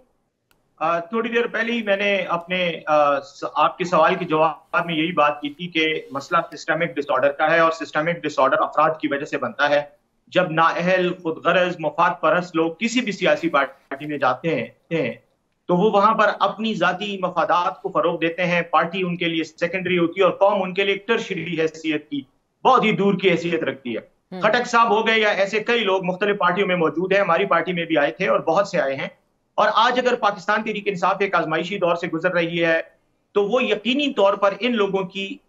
थोड़ी देर पहले ही मैंने अपने आपके सवाल के जवाब में यही बात की थी कि मसला सिस्टमिक डिसऑर्डर का है और सिस्टमिक डिसऑर्डर अफराद की वजह से बनता है। जब नाअहल, खुदगरज, मफाद परस्त लोग किसी भी सियासी पार्टी में जाते हैं तो वो वहां पर अपनी जाती मफादात को फरोग देते हैं। पार्टी उनके लिए सेकेंडरी होती है और कौम उनके लिए एक टर्शियरी हैसियत की, बहुत ही दूर की हैसियत रखती है। खटक साहब हो गए या ऐसे कई लोग मुख्तलिफ पार्टियों में मौजूद हैं, हमारी पार्टी में भी आए थे और बहुत से आए हैं। और आज अगर पाकिस्तान तहरीक इंसाफ एक आजमाइशी दौर से गुजर रही है तो वो यकीनी तौर पर इन लोगों की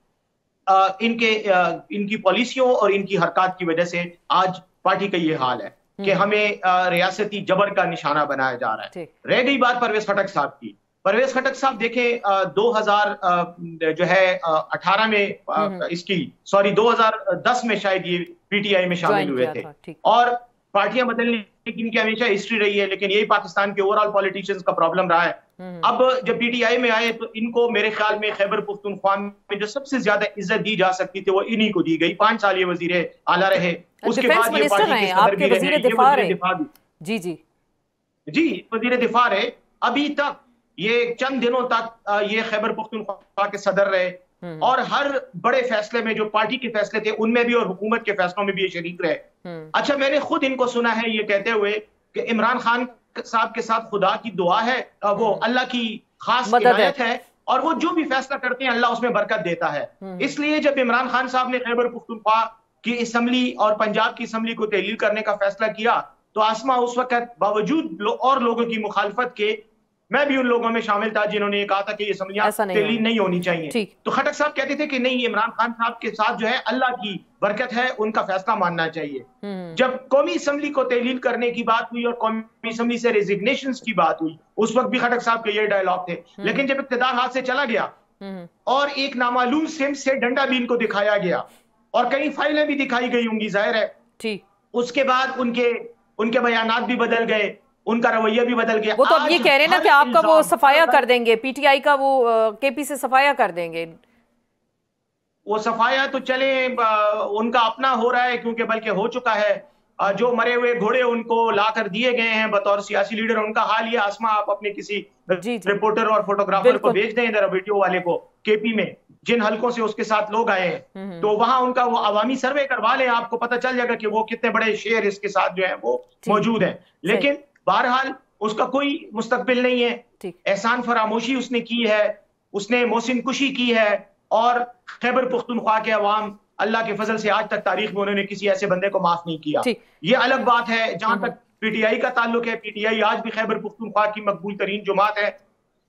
इनकी पॉलिसियों और इनकी हरकत की वजह से आज पार्टी का ये हाल है कि हमें रियासती जबर का निशाना बनाया जा रहा है। रह गई बात परवेज खटक साहब की। परवेज खटक साहब देखें 2018 में इसकी 2010 में शायद ये PTI में शामिल हुए थे और पार्टियां बदलने की इनकी हमेशा हिस्ट्री रही है, लेकिन यही पाकिस्तान के ओवरऑल पॉलिटिशियंस का प्रॉब्लम रहा है। अब जब PTI में आए तो इनको मेरे ख्याल में खैबर पुख्तूनख्वा में जो सबसे ज्यादा इज्जत दी जा सकती थी वो इन्हीं को दी गई। 5 साल ये वजीर आला रहे, उसके बाद ये पार्टी के सदर भी रहे, जी वजीर दिफा रहे। अभी तक ये चंद दिनों तक ये खैबर पुख्तूनख्वा के सदर रहे और हर बड़े फैसले में जो पार्टी के फैसले थे उनमें भी और हुकूमत के फैसलों में भी ये शरीक रहे। अच्छा, मैंने खुद इनको सुना है ये कहते हुए कि इमरान खान साहब के साथ खुदा की दुआ है, वो अल्लाह की खास इनायत है और वो जो भी फैसला करते हैं अल्लाह उसमें बरकत देता है। इसलिए जब इमरान खान साहब ने खैबर पुख्तूनख्वा की असम्बली और पंजाब की असम्बली को तहलील करने का फैसला किया, तो आसमा उस वक्त बावजूद और लोगों की मुखालफत के, मैं भी उन लोगों में शामिल था जिन्होंने ये कहा था कि ये असम्बलियां तहलील नहीं होनी चाहिए। तो खटक साहब कहते थे कि नहीं, इमरान खान साहब के साथ जो है अल्लाह की बरकत है, उनका फैसला मानना चाहिए। जब कौमी असम्बली को तहलील करने की बात हुई और कौमी असम्बली से रेजिग्नेशंस की बात हुई, उस वक्त भी खटक साहब के ये डायलॉग थे। लेकिन जब इक़्तिदार हाथ से चला गया और एक नामालूम सिम से डंडा भी इनको दिखाया गया और कई फाइलें भी दिखाई गई होंगी, जाहिर है, उसके बाद उनके बयानात भी बदल गए, उनका रवैया भी बदल गया। वो तो अब ये कह रहे हैं ना कि आपका वो सफाया कर देंगे, पीटीआई का वो केपी से सफाया कर देंगे। वो सफाया तो चले उनका अपना हो रहा है, क्योंकि बल्कि हो चुका है। जो मरे हुए घोड़े उनको लाकर दिए गए हैं बतौर सियासी लीडर, उनका हाल ये आसमा आप अपने किसी रिपोर्टर और फोटोग्राफर को भेज दें इधर वीडियो वाले को, केपी में जिन हलकों से उसके साथ लोग आए हैं, तो वहां उनका वो अवामी सर्वे करवा लें, आपको पता चल जाएगा कि वो कितने बड़े शेयर इसके साथ जो है वो मौजूद है। लेकिन बहरहाल उसका कोई मुस्तकबिल नहीं है। एहसान फरामोशी उसने की है, उसने मोहसिन कुशी की है, और खैबर पुख्तूनख्वा के अवाम अल्लाह के फजल से आज तक तारीख में उन्होंने किसी ऐसे बंदे को माफ नहीं किया। ये अलग बात है। जहां तक पीटीआई का ताल्लुक है, पीटीआई आज भी खैबर पुख्तूनख्वा की मकबूल तरीन जमात है,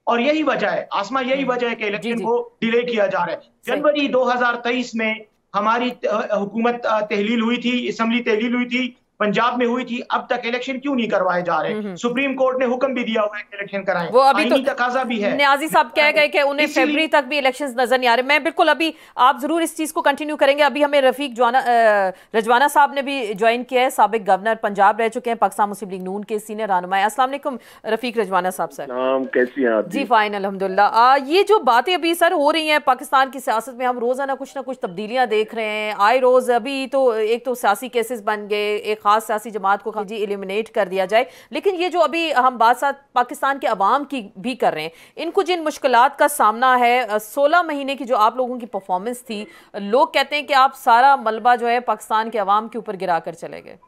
और यही वजह है आसमा, यही वजह है कि इलेक्शन को डिले किया जा रहा है। जनवरी 2023 में हमारी हुकूमत तहलील हुई थी, असम्बली तहलील हुई थी, पंजाब में हुई थी, अब तक इलेक्शन क्यों नहीं करवाए जा रहे? सुप्रीम कोर्ट ने हुक्म भी दिया हुआ है कि इलेक्शन कराएं, वो अभी तो तकाजा भी है। न्याजी साहब कह गए कि उन्हें फरवरी तक भी इलेक्शंस नजर नहीं आ रहे। मैं बिल्कुल, अभी आप जरूर इस चीज को कंटिन्यू करेंगे। अभी हमें रजवाना साहब ने भी ज्वाइन किया है, साबिक गवर्नर पंजाब रह चुके हैं, पाकिस्तान मुस्लिम लीग नून के सीनियर रहनुमा। अस्सलाम वालेकुम रफीक रजवाना साहब। सर कैसी हैं आप? जी फाइन अल्हम्दुलिल्लाह। ये जो बातें अभी सर हो रही हैं पाकिस्तान की सियासत में, हम रोजाना कुछ ना कुछ तब्दीलियां देख रहे हैं आए रोज। अभी तो एक तो सियासी केसेस बन गए, एक खास सियासी जमात को जी एलिमिनेट कर दिया जाए, लेकिन ये जो अभी हम बात साथ पाकिस्तान के अवाम की भी कर रहे हैं, इनको जिन मुश्किलात का सामना है, 16 महीने की जो आप लोगों की परफॉर्मेंस थी, लोग कहते हैं कि आप सारा मलबा जो है पाकिस्तान के अवाम के ऊपर गिरा कर चले गए।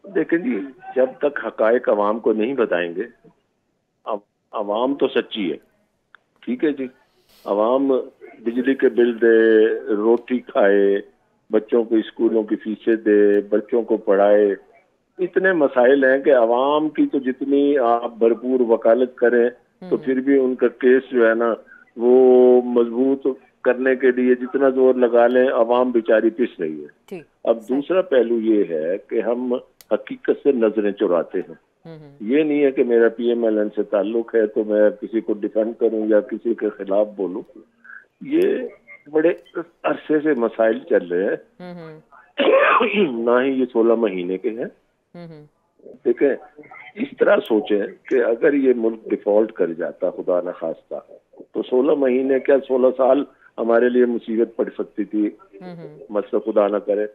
देखें जी, जब तक हकायक अवाम को नहीं बताएंगे, अवाम तो सच्ची है, ठीक है जी, अवाम बिजली के बिल दे, रोटी खाए, बच्चों को स्कूलों की फीसें दे, बच्चों को पढ़ाए, इतने मसाइल हैं कि अवाम की तो जितनी आप भरपूर वकालत करें तो फिर भी उनका केस जो है ना वो मजबूत करने के लिए जितना जोर लगा लें, अवाम बेचारी पिस रही है। अब दूसरा पहलू ये है कि हम हकीकत से नजरें चुराते हैं। ये नहीं है कि मेरा PMLN से ताल्लुक है तो मैं किसी को डिफेंड करूं या किसी के खिलाफ बोलूं। ये बड़े अरसे से मसाइल चल रहे हैं, ना ही ये 16 महीने के हैं। देखें, इस तरह सोचें कि अगर ये मुल्क डिफॉल्ट कर जाता, खुदा न खास्ता, तो 16 महीने क्या 16 साल हमारे लिए मुसीबत पड़ सकती थी, मसला खुदा न करे।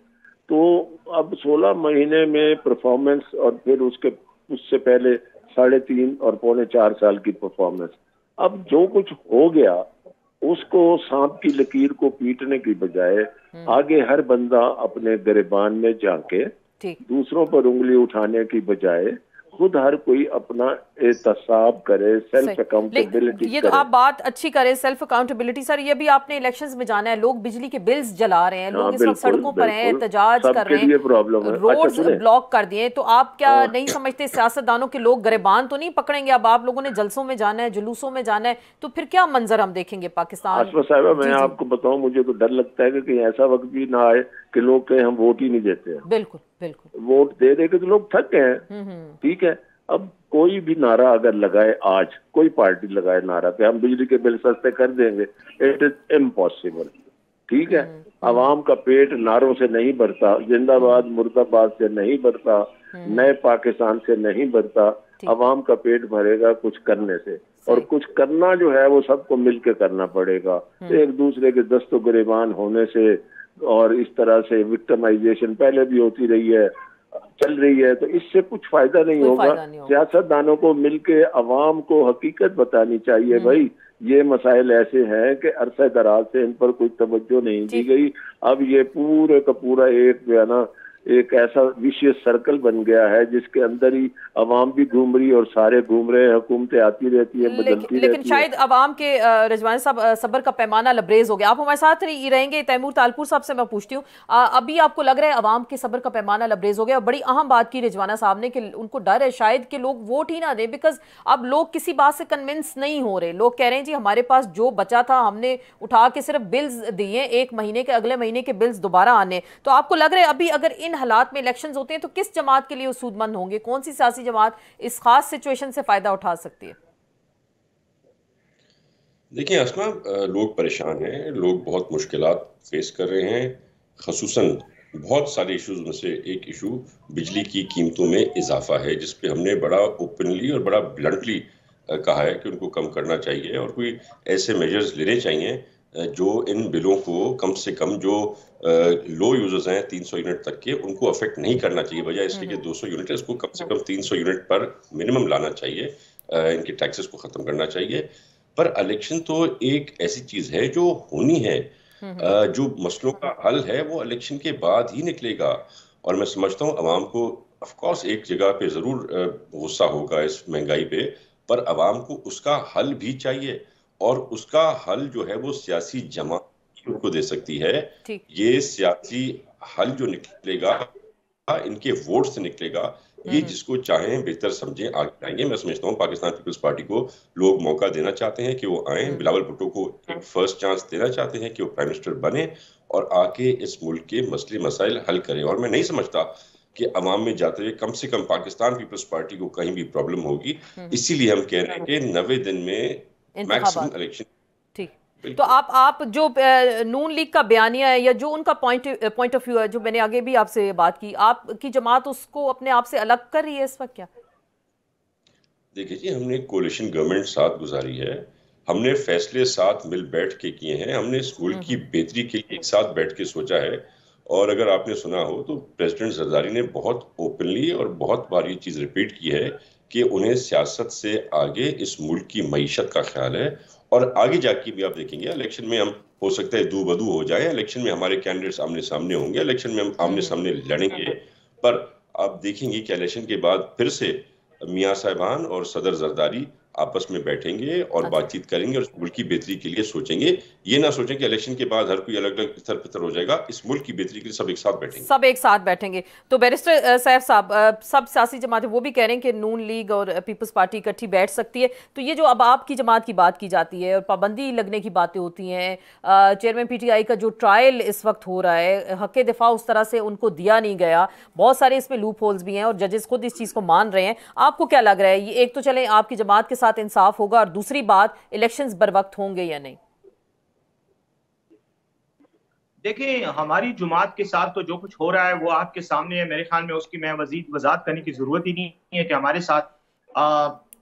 तो अब 16 महीने में परफॉर्मेंस और फिर उससे पहले 3.5 और 4.25 साल की परफॉर्मेंस, अब जो कुछ हो गया उसको सांप की लकीर को पीटने की बजाय आगे हर बंदा अपने गिरबान में जाके दूसरों पर उंगली उठाने की बजाय खुद हर कोई अपना एहतसाब करे, सेल्फ अकाउंटेबिलिटी। ये तो आप बात अच्छी करें, सेल्फ अकाउंटेबिलिटी। सर, ये भी आपने इलेक्शंस में जाना है, लोग बिजली के बिल्स जला रहे हैं, लोग इस वक्त सड़कों पर हैं, एहतजाज कर रहे हैं, रोड्स ब्लॉक कर दिए, तो आप क्या नहीं समझते सियासतदानों के लोग गिरबान तो नहीं पकड़ेंगे? अब आप लोगों ने जलसों में जाना है, जुलूसों में जाना है, तो फिर क्या मंजर हम देखेंगे पाकिस्तान? आसमा साहिबा, मैं आपको बताऊं, मुझे तो डर लगता है कि कहीं ऐसा वक्त भी ना आए कि लोग कहें हम वोट ही नहीं देते हैं। बिल्कुल बिल्कुल, वोट दे दे के तो लोग थक गए हैं। ठीक है, अब कोई भी नारा अगर लगाए, आज कोई पार्टी लगाए नारा कि हम बिजली के बिल सस्ते कर देंगे, इट इज इम्पॉसिबल। ठीक है, अवाम का पेट नारों से नहीं भरता, जिंदाबाद मुर्दाबाद से नहीं भरता, नए पाकिस्तान से नहीं भरता। अवाम का पेट भरेगा कुछ करने से, और कुछ करना जो है वो सबको मिलकर करना पड़ेगा। एक दूसरे के दस्तो गिरेबान होने से और इस तरह से विक्टिमाइजेशन पहले भी होती रही है, चल रही है, तो इससे कुछ फायदा नहीं होगा। सियासतदानों को मिलके अवाम को हकीकत बतानी चाहिए, भाई ये मसाइल ऐसे हैं कि अरसा दराज से इन पर कोई तवज्जो नहीं दी गई। अब ये पूरे का पूरा एक जो है ना एक ऐसा विशियस सर्कल बन गया है जिसके अंदर ही अवाम भी घूम रही है और सारे घूम रहे हैं, हुकूमतें आती रहती है, बदलती लेकिन रहती शायद अवाम के रिजवान साहब सब्र का पैमाना लबरेज हो गया। आप हमारे साथ ही रहेंगे। तैमूर तालपुर साहब से मैं पूछती हूँ, अभी आपको लग रहा है अवाम के सब्र का पैमाना लबरेज हो गया? बड़ी अहम बात की रिजवाना साहब ने कि उनको डर है शायद कि लोग वोट ही ना दें, बिकॉज अब लोग किसी बात से कन्विंस नहीं हो रहे। लोग कह रहे हैं जी हमारे पास जो बचा था हमने उठा के सिर्फ बिल्स दिए, 1 महीने के, अगले महीने के बिल्स दोबारा आने। तो आपको लग रहा है अभी अगर इन हालात में इलेक्शंस होते हैं तो किस जमात के लिए सूदमंद होंगे? कौन सी सियासी जमात इस खास सिचुएशन से फायदा उठा सकती है? देखिए आसमा, लोग परेशान हैं, लोग बहुत मुश्किलात फेस कर रहे हैं। खसूसन बहुत सारे इश्यूज में से एक इशू बिजली की कीमतों में इजाफा है, जिस पे हमने बड़ा ओपनली और बड़ा ब्लंटली कहा है कि उनको कम करना चाहिए और कोई ऐसे मेजर्स लेने चाहिए जो इन बिलों को कम से कम जो लो यूजर्स हैं 300 यूनिट तक के, उनको अफेक्ट नहीं करना चाहिए। बजाय इसलिए कि 200 यूनिट है, इसको कम से कम 300 यूनिट पर मिनिमम लाना चाहिए, इनके टैक्सेस को ख़त्म करना चाहिए। पर इलेक्शन तो एक ऐसी चीज़ है जो होनी है, जो मसलों का हल है वो इलेक्शन के बाद ही निकलेगा। और मैं समझता हूँ अवाम को ऑफ कोर्स एक जगह पे ज़रूर गुस्सा होगा इस महंगाई पे, पर अवाम को उसका हल भी चाहिए और उसका हल जो है वो सियासी जमात को दे सकती है। ये सियासी हल जो निकलेगा इनके वोट से निकलेगा, ये जिसको चाहें बेहतर समझें आगे आएंगे। मैं समझता हूँ पाकिस्तान पीपल्स पार्टी को लोग मौका देना चाहते हैं कि वो आए, बिलावल भुट्टो को एक फर्स्ट चांस देना चाहते हैं कि वो प्राइम मिनिस्टर बने और आके इस मुल्क के मसले मसाइल हल करें। और मैं नहीं समझता कि अवाम में जाते हुए कम से कम पाकिस्तान पीपल्स पार्टी को कहीं भी प्रॉब्लम होगी। इसीलिए हम कह रहे हैं कि 90 दिन में मैक्सिमम इलेक्शन। ठीक, तो आप जो नून लीग का बयानिया है या जो उनका पॉइंट ऑफ व्यू है, जो मैंने आगे भी आपसे बात की, आपकी जमात उसको अपने आप से अलग कर रही है इस वक्त क्या? देखिए जी, हमने कोalition गवर्नमेंट साथ गुजारी है, हमने फैसले साथ मिल बैठ के किए हैं, हमने इस मुल्क की बेहतरी के लिए एक साथ बैठ के सोचा है। और अगर आपने सुना हो तो प्रेसिडेंट जरदारी ने बहुत ओपनली और बहुत बार ये चीज़ रिपीट की है कि उन्हें सियासत से आगे इस मुल्क की मईशत का ख्याल है। और आगे जाके भी आप देखेंगे इलेक्शन में हम हो सकता है दू बदू हो जाए, इलेक्शन में हमारे कैंडिडेट्स आमने सामने होंगे, इलेक्शन में हम आमने सामने लड़ेंगे। पर आप देखेंगे कि इलेक्शन के बाद फिर से मियाँ साहिबान और सदर जरदारी आपस में बैठेंगे और बातचीत करेंगे और इस मुल्क की बेहतरी के लिए सोचेंगे। ये ना सोचें कि इलेक्शन के बाद हर कोई अलग अलग इतर पितर हो जाएगा। इस मुल्क की बेहतरी के लिए सब एक साथ बैठेंगे, सब एक साथ बैठेंगे। तो बैरिस्टर सैफ साहब, सब सियासी जमातें वो भी कह रहे हैं कि नून लीग और पीपल्स पार्टी इकट्ठी बैठ सकती है। तो ये जो अब आपकी जमात की बात की जाती है और पाबंदी लगने की बातें होती हैं, चेयरमैन PTI का जो ट्रायल इस वक्त हो रहा है, हक दिफा उस तरह से उनको दिया नहीं गया, बहुत सारे इसमें लूप होल्स भी हैं और जजेस खुद इस चीज़ को मान रहे हैं। आपको क्या लग रहा है, ये एक तो चले आपकी जमात के साथ इंसाफ होगा और दूसरी बात इलेक्शंस बर वक्त होंगे या नहीं? देखिए, हमारी जुमात के साथ तो जो कुछ हो रहा है वो आपके सामने है। मेरे ख्याल में उसकी मैं मजीद वजाहत करने की जरूरत ही नहीं है कि हमारे साथ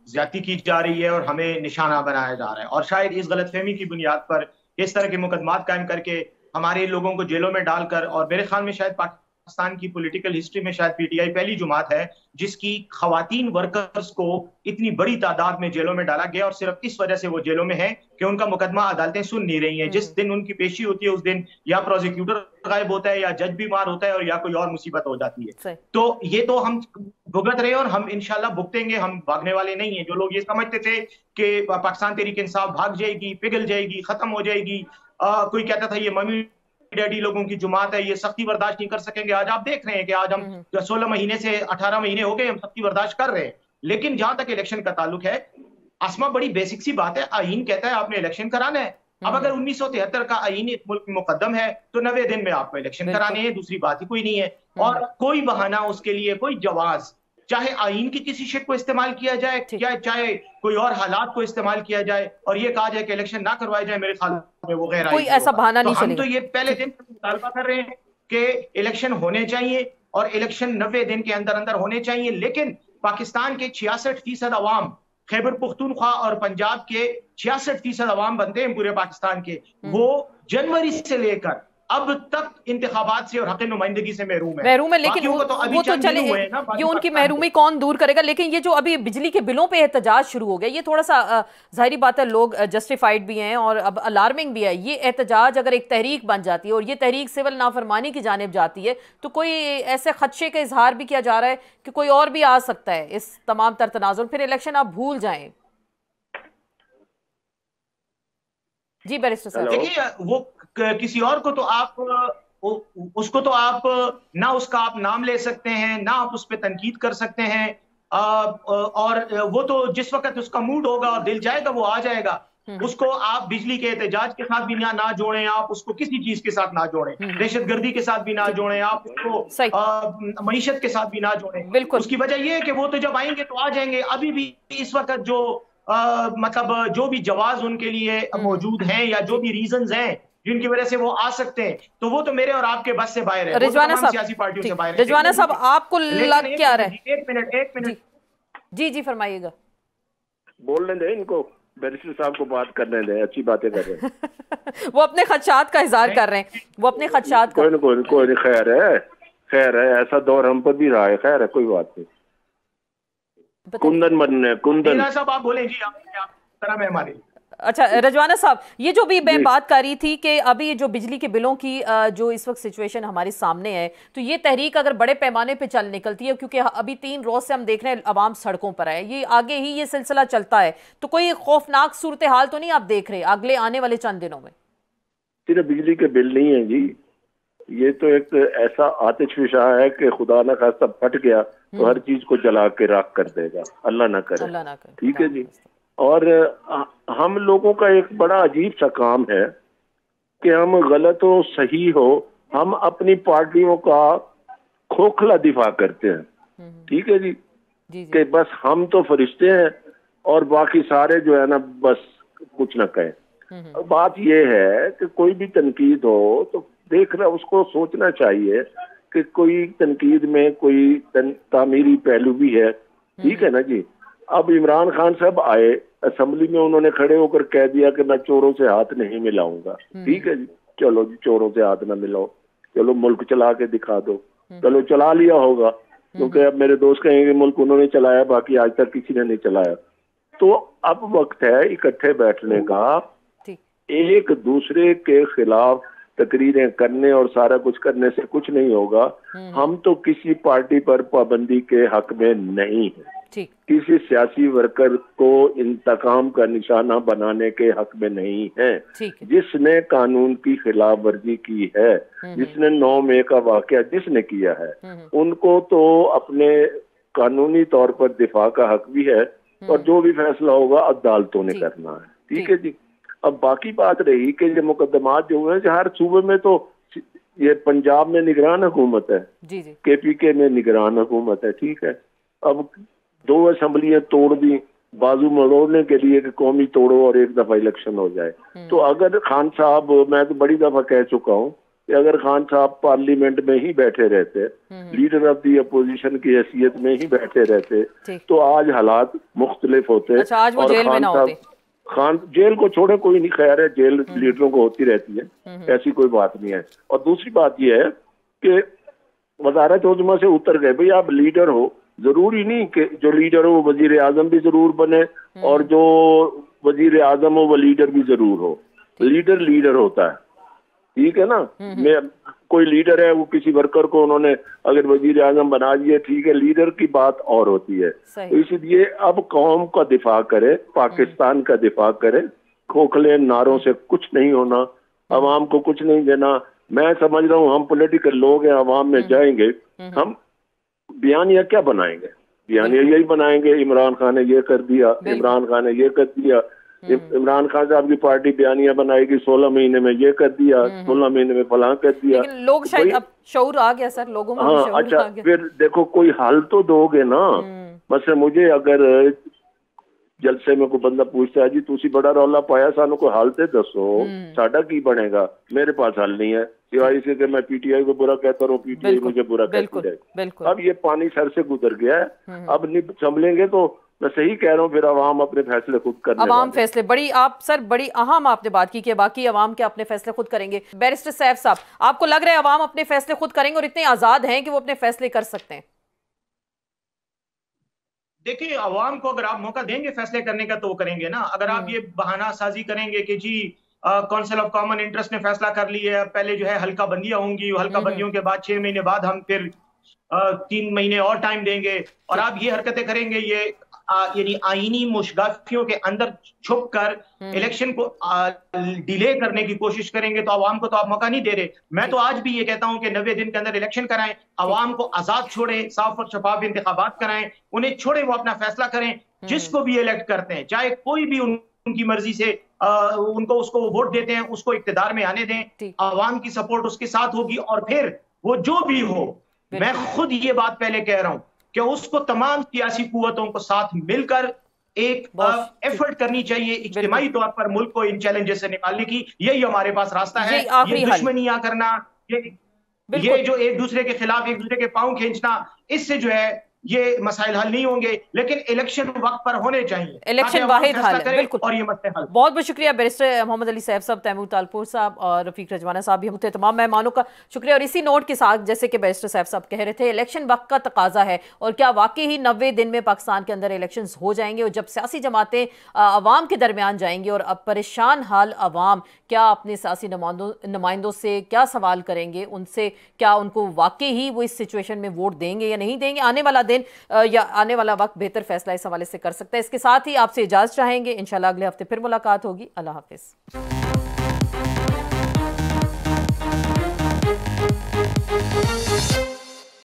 ज्यादती की जा रही है और हमें निशाना बनाया जा रहा है। और शायद इस गलतफहमी की बुनियाद पर इस तरह के मुकदमात कायम करके हमारे लोगों को जेलों में डालकर, और मेरे ख्याल में शायद पाकिस्तान की पॉलिटिकल हिस्ट्री में शायद PTI पहली जुमात है जिसकी खवातीन वर्कर्स को इतनी बड़ी तादाद में जेलों में डाला गया और सिर्फ इस वजह से वो जेलों में है कि उनका मुकदमा अदालतें सुन नहीं रही हैं। जिस दिन उनकी पेशी होती है उस दिन या प्रोसिक्यूटर गायब होता है या जज बीमार होता है और या कोई और मुसीबत हो जाती है। तो ये तो हम भुगत रहे हैं और हम इंशाल्लाह भुगतेंगे, हम भागने वाले नहीं है। जो लोग ये समझते थे कि पाकिस्तान तहरीक इंसाफ भाग जाएगी, पिघल जाएगी, खत्म हो जाएगी, कोई कहता था ये मम्मी डैडी लोगों की जुमात है, ये सख्ती बर्दाश्त नहीं कर सकेंगे। आज आप देख रहे हैं कि आज हम 16 महीने से 18 महीने हो गए हम सख्ती बर्दाश्त कर रहे हैं। लेकिन जहां तक इलेक्शन का ताल्लुक है, आसमा बड़ी बेसिक सी बात है, आईन कहता है आपने इलेक्शन कराना है। अब अगर 1973 का आईन एक मुल्क में मुकद्दम है तो 90 दिन में आपको इलेक्शन कराने हैं, दूसरी बात ही कोई नहीं है। और कोई बहाना उसके लिए, कोई जवाज, चाहे आईन की किसी शिट को इस्तेमाल किया जाए, चाहे कोई और हालात को इस्तेमाल किया जाए और ये कहा जाए कि इलेक्शन ना करवाए जाए, मेरे ख्याल में वो गैर कोई ऐसा बहाना नहीं चलेगा। हम तो ये पहले दिन मुतालबा कर रहे हैं कि इलेक्शन होने चाहिए और इलेक्शन 90 दिन के अंदर अंदर होने चाहिए। लेकिन पाकिस्तान के 66% अवाम, खैबर पुख्तूनख्वा और पंजाब के 66% अवाम बनते हैं पूरे पाकिस्तान के, वो जनवरी से लेकर अब तक इंतखाबात से और हक़ नुमाइंदगी से महरूम है, लेकिन वो तो चले, ये उनकी महरूमी कौन दूर करेगा। लेकिन ये जो अभी बिजली के बिलों पे एहतजाज शुरू हो गया, ये थोड़ा सा जाहिर बात है, लोग जस्टिफाइड भी हैं और अब अलार्मिंग भी है। ये एहतजाज अगर एक तहरीक बन जाती है और ये तहरीक सिविल नाफरमानी की जानिब जाती है, तो कोई ऐसे खदशे का इजहार भी किया जा रहा है कि कोई और भी आ सकता है इस तमाम तर तनाजुर, फिर इलेक्शन आप भूल जाएं। जी बैरिस्टर साहब, देखिए वो किसी और को तो आप उसको तो आप ना उसका आप नाम ले सकते हैं, ना आप उस पर तनकीद कर सकते हैं, और वो तो जिस वक्त उसका मूड होगा और दिल जाएगा वो आ जाएगा। उसको आप बिजली के एहतजाज के साथ भी ना जोड़ें, आप उसको किसी चीज के साथ ना जोड़ें, दहशतगर्दी के साथ भी ना जोड़ें, आप उसको मईशत के साथ भी ना जोड़ें। बिल्कुल, उसकी वजह यह है कि वो तो जब आएंगे तो आ जाएंगे। अभी भी इस वक्त जो मतलब जो भी जवाज उनके लिए मौजूद हैं या जो भी रीजंस हैं जिनकी वजह से वो आ सकते हैं, तो वो तो मेरे और आपके बस से बाहर है, रिजवाना साहब, सियासी पार्टियों से बाहर है। रिजवाना साहब, आपको लग क्या रहा है? एक मिनट जी फरमाइएगा। बोलने दें इनको, बैरिस्टर साहब को बात करने दें, अच्छी बातें कर रहे हैं। वो अपने खदशात का इजहार कर रहे हैं, वो अपने खदशात का। कोई नहीं, खैर है, ऐसा दौर हम पर भी रहा है, खैर है, कोई बात नहीं। कुंदन साहब आप बोले जी, आप तरह में हमारे। अच्छा रजवाना साहब, ये जो भी मैं बात कर रही थी कि अभी जो बिजली के बिलों की जो इस वक्त सिचुएशन हमारे सामने है, तो ये तहरीक अगर बड़े पैमाने पे चल निकलती है, क्योंकि अभी 3 रोज से हम देख रहे हैं अवाम सड़कों पर है, ये आगे ही ये सिलसिला चलता है, तो कोई खौफनाक सूरत हाल तो नहीं आप देख रहे अगले आने वाले चंद दिनों में? सिर्फ बिजली के बिल नहीं है जी, ये तो एक ऐसा आतिशफिशा है कि खुदा ना खास्ता फट गया तो हर चीज को जला के राख कर देगा, अल्लाह ना करे। ठीक है जी। और हम लोगों का एक बड़ा अजीब सा काम है कि हम गलत हो सही हो, हम अपनी पार्टियों का खोखला दिफा करते हैं। ठीक है जी, कि बस हम तो फरिश्ते हैं और बाकी सारे जो है ना बस कुछ ना कहें। बात ये है कि कोई भी तनकीद हो तो देख रहा उसको सोचना चाहिए कि कोई तनकीद में कोई तामीरी पहलू भी है। ठीक है ना जी। अब इमरान खान साहब आए असेंबली में, उन्होंने खड़े होकर कह दिया कि मैं चोरों से हाथ नहीं मिलाऊंगा। ठीक है जी, चलो जी, चोरों से हाथ ना मिलाओ, चलो मुल्क चला के दिखा दो। चलो चला लिया होगा, क्योंकि अब मेरे दोस्त कहेंगे मुल्क उन्होंने चलाया, बाकी आज तक किसी ने नहीं चलाया। तो अब वक्त है इकट्ठे बैठने का, एक दूसरे के खिलाफ तकरीरें करने और सारा कुछ करने से कुछ नहीं होगा। हम तो किसी पार्टी पर पाबंदी के हक में नहीं है, किसी सियासी वर्कर को इंतकाम का निशाना बनाने के हक में नहीं है। जिसने कानून की खिलाफ वर्जी की है, जिसने 9 मई का वाकया जिसने किया है, उनको तो अपने कानूनी तौर पर दिफा का हक भी है और जो भी फैसला होगा अदालतों ने करना है। ठीक है जी। अब बाकी बात रही कि ये मुकदमात जो हुए हर सूबे में, तो ये पंजाब में निगरान हुकूमत है, KPK में निगरान हुकूमत है। ठीक है। अब 2 असेंबलियां तोड़ दी बाजू मरोड़ने के लिए कि कौमी तोड़ो और एक दफा इलेक्शन हो जाए। तो अगर खान साहब, मैं तो बड़ी दफा कह चुका हूँ कि अगर खान साहब पार्लियामेंट में ही बैठे रहते, लीडर ऑफ दी अपोजिशन की हैसियत में ही बैठे रहते, तो आज हालात मुख्तलिफ होते। अच्छा, आज वो जेल में ना होते। खान जेल को छोड़े कोई नहीं, खैर है, जेल लीडरों को होती रहती है, ऐसी कोई बात नहीं है। और दूसरी बात यह है कि वज़ारत उज़्मा से उतर गए। भाई आप लीडर हो, जरूरी नहीं कि जो लीडर हो वो वजीर आजम भी जरूर बने और जो वजीर आजम हो वो लीडर भी जरूर हो। लीडर होता है। ठीक है ना। मैं कोई लीडर है, वो किसी वर्कर को उन्होंने अगर वजीर आजम बना दिए, ठीक है, लीडर की बात और होती है। तो इसलिए अब कौम का दिफा करे, पाकिस्तान का दिफा करे, खोखले नारों से कुछ नहीं होना, अवाम को कुछ नहीं देना। मैं समझ रहा हूँ हम पॉलिटिकल लोग हैं, अवाम में जाएंगे, हम बयानिया क्या बनाएंगे? बयानिया यही बनाएंगे, इमरान खान ने ये कर दिया, इमरान खान ने ये कर दिया। इमरान खान साहब की पार्टी बयानिया बनाएगी 16 महीने में ये कर दिया, 16 महीने में फलां कर दिया। लेकिन लोग शायद अब शऊर आ गया सर, लोगों में शऊर अच्छा आ गया। फिर देखो कोई हल तो दोगे ना। मतलब मुझे अगर जलसे में कोई बंदा पूछता है जी तुसी बड़ा रौला पाया, सानू कोई हल तो दसो, साडा की बनेगा? मेरे पास हल नहीं है, सिवाय इसके कि मैं PTI को बुरा कहता रहूं, PTI मुझे बुरा कहती है। अब ये पानी सर से गुजर गया है, अब नहीं संभलेंगे तो मैं सही कह रहा हूँ, फिर अवाम अपने फैसले खुद करने अवाम फैसले, बड़ी आप सर बड़ी अहम आपने बात की कि बाकी अवाम के अपने फैसले खुद करेंगे। बैरिस्टर सैफ साहब, आपको लग रहा है अवाम अपने फैसले खुद करेंगे और इतने आजाद हैं कि वो अपने फैसले कर सकते हैं? देखिए, अवाम को अगर आप मौका देंगे फैसले करने का तो वो करेंगे ना। अगर आप ये बहाना साजी करेंगे कि जी काउंसिल ऑफ कॉमन इंटरेस्ट ने फैसला कर लिया है, पहले जो है हल्का बंदियां होंगी, हल्का बंदियों के बाद 6 महीने बाद हम फिर 3 महीने और टाइम देंगे, और आप ये हरकतें करेंगे, ये यानी आईनी मुशगाफियों के अंदर छुप कर इलेक्शन को डिले करने की कोशिश करेंगे, तो अवाम को तो आप मौका नहीं दे रहे। मैं तो आज भी ये कहता हूं कि 90 दिन के अंदर इलेक्शन कराएं, अवाम को आजाद छोड़ें, साफ और शफाफ इंतखाबात कराएं, उन्हें छोड़ें, वो अपना फैसला करें। जिसको भी इलेक्ट करते हैं, चाहे कोई भी उनकी मर्जी से उनको उसको वोट देते हैं, उसको इक्तिदार में आने दें, अवाम की सपोर्ट उसके साथ होगी, और फिर वो जो भी हो, मैं खुद ये बात पहले कह रहा हूं कि उसको तमाम सियासी कुव्वतों को साथ मिलकर एक एफर्ट करनी चाहिए इज्तिमाई तौर पर मुल्क को इन चैलेंजेस से निकालने की। यही हमारे पास रास्ता है। ये दुश्मनियां करना, ये जो एक दूसरे के खिलाफ एक दूसरे के पांव खींचना, इससे जो है ये मसाइल हल नहीं होंगे, लेकिन इलेक्शन वक्त पर होने चाहिए। इलेक्शन वाहिद हल है, बिल्कुल। और ये मसले हल। बहुत बहुत शुक्रिया बैरिस्टर मोहम्मद अली सैफ साहब, तैमूर तालपुर साहब और रफीक रजवाना साहब भी होते, तमाम मेहमानों का शुक्रिया। और इसी नोट के साथ, जैसे कि बैरिस्टर सैफ साहब कह रहे थे, इलेक्शन वक्त का तकाजा है, और क्या वाकई ही 90 दिन में पाकिस्तान के अंदर इलेक्शन हो जाएंगे? और जब सियासी जमातें अवाम के दरमियान जाएंगी और अब परेशान हाल अवाम क्या अपने सियासी नुमाइंदों से क्या सवाल करेंगे, उनसे क्या उनको वाकई ही वो इस सिचुएशन में वोट देंगे या नहीं देंगे? आने वाला दिन या आने वाला वक्त बेहतर फैसला इस हवाले से कर सकता है। इसके साथ ही आपसे इजाजत चाहेंगे, इंशाल्लाह अगले हफ्ते फिर मुलाकात होगी। अल्लाह हाफिज।